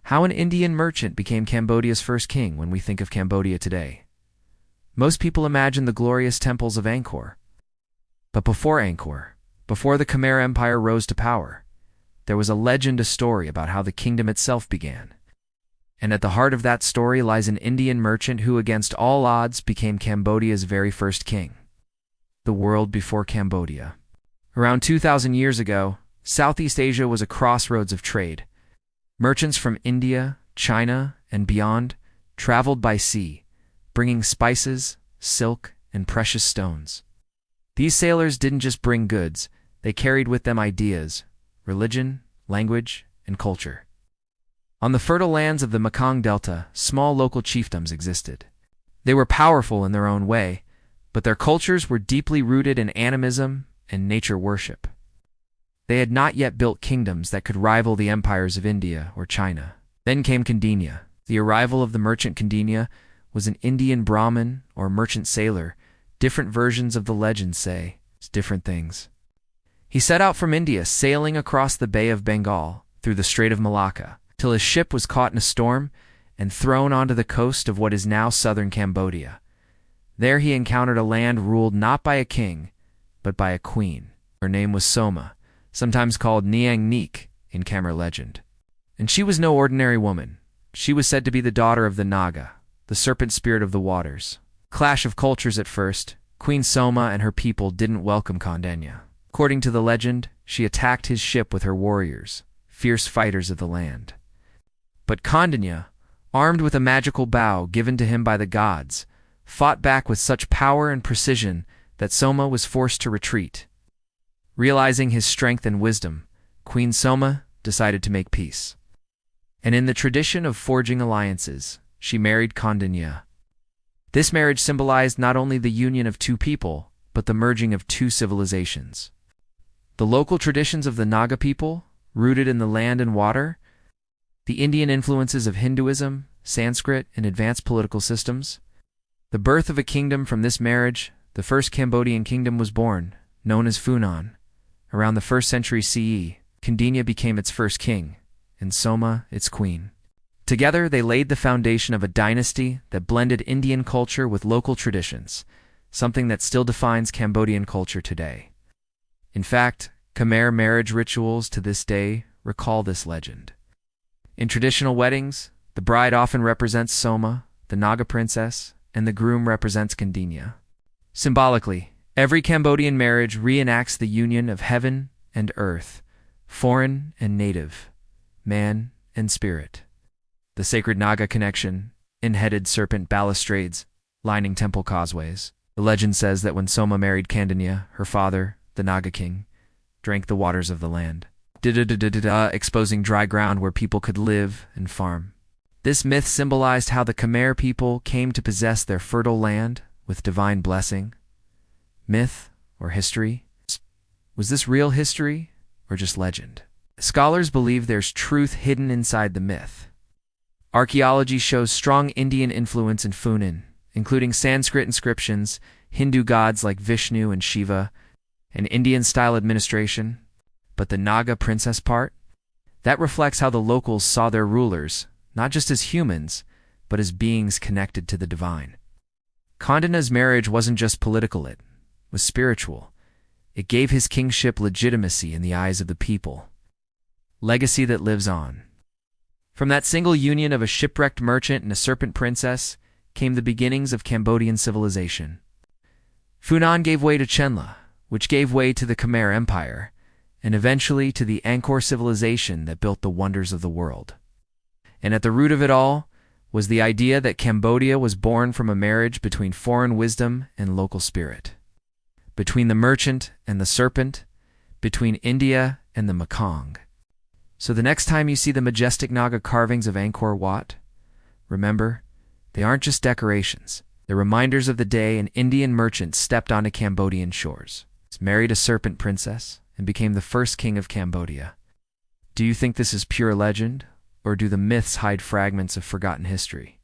How an Indian merchant became Cambodia's first king. When we think of Cambodia today, most people imagine the glorious temples of Angkor. But before Angkor, before the Khmer Empire rose to power, there was a story about how the kingdom itself began. And at the heart of that story lies an Indian merchant who, against all odds, became Cambodia's very first king. The world before Cambodia. Around 2,000 years ago, Southeast Asia was a crossroads of trade. Merchants from India, China, and beyond traveled by sea, bringing spices, silk, and precious stones. These sailors didn't just bring goods, they carried with them ideas, religion, language, and culture. On the fertile lands of the Mekong Delta, small local chiefdoms existed. They were powerful in their own way, but their cultures were deeply rooted in animism and nature worship. They had not yet built kingdoms that could rival the empires of India or China. Then came Kandinya. The arrival of the merchant Kandinya was an Indian Brahmin or merchant sailor. Different versions of the legend say different things. He set out from India, sailing across the Bay of Bengal through the Strait of Malacca, till his ship was caught in a storm and thrown onto the coast of what is now southern Cambodia. There he encountered a land ruled not by a king, but by a queen. Her name was Soma, sometimes called Niang Neek in Khmer legend. And she was no ordinary woman. She was said to be the daughter of the Naga, the serpent spirit of the waters. Clash of cultures at first, Queen Soma and her people didn't welcome Kandinya. According to the legend, she attacked his ship with her warriors, fierce fighters of the land. But Kandinya, armed with a magical bow given to him by the gods, fought back with such power and precision that Soma was forced to retreat. Realizing his strength and wisdom, Queen Soma decided to make peace. And in the tradition of forging alliances, she married Kandinya. This marriage symbolized not only the union of two people, but the merging of two civilizations. The local traditions of the Naga people, rooted in the land and water, the Indian influences of Hinduism, Sanskrit, and advanced political systems. The birth of a kingdom from this marriage, the first Cambodian kingdom was born, known as Funan. Around the 1st century CE, Kandinya became its first king, and Soma its queen. Together, they laid the foundation of a dynasty that blended Indian culture with local traditions, something that still defines Cambodian culture today. In fact, Khmer marriage rituals to this day recall this legend. In traditional weddings, the bride often represents Soma, the Naga princess, and the groom represents Kandinya. Symbolically, every Cambodian marriage reenacts the union of heaven and earth, foreign and native, man and spirit. The sacred Naga connection, in-headed serpent balustrades lining temple causeways. The legend says that when Soma married Kandinya, her father, the Naga king, drank the waters of the land, exposing dry ground where people could live and farm. This myth symbolized how the Khmer people came to possess their fertile land with divine blessing. Myth or history? Was this real history or just legend? Scholars believe there's truth hidden inside the myth. Archaeology shows strong Indian influence in Funan, including Sanskrit inscriptions, Hindu gods like Vishnu and Shiva, and Indian-style administration. But the Naga princess part? That reflects how the locals saw their rulers, not just as humans, but as beings connected to the divine. Kandinya's marriage wasn't just political, it was spiritual. It gave his kingship legitimacy in the eyes of the people. Legacy that lives on. From that single union of a shipwrecked merchant and a serpent princess came the beginnings of Cambodian civilization. Funan gave way to Chenla, which gave way to the Khmer Empire, and eventually to the Angkor civilization that built the wonders of the world. And at the root of it all was the idea that Cambodia was born from a marriage between foreign wisdom and local spirit, between the merchant and the serpent, between India and the Mekong. So the next time you see the majestic Naga carvings of Angkor Wat, remember, they aren't just decorations. They're reminders of the day an Indian merchant stepped onto Cambodian shores, married a serpent princess, and became the first king of Cambodia. Do you think this is pure legend, or do the myths hide fragments of forgotten history?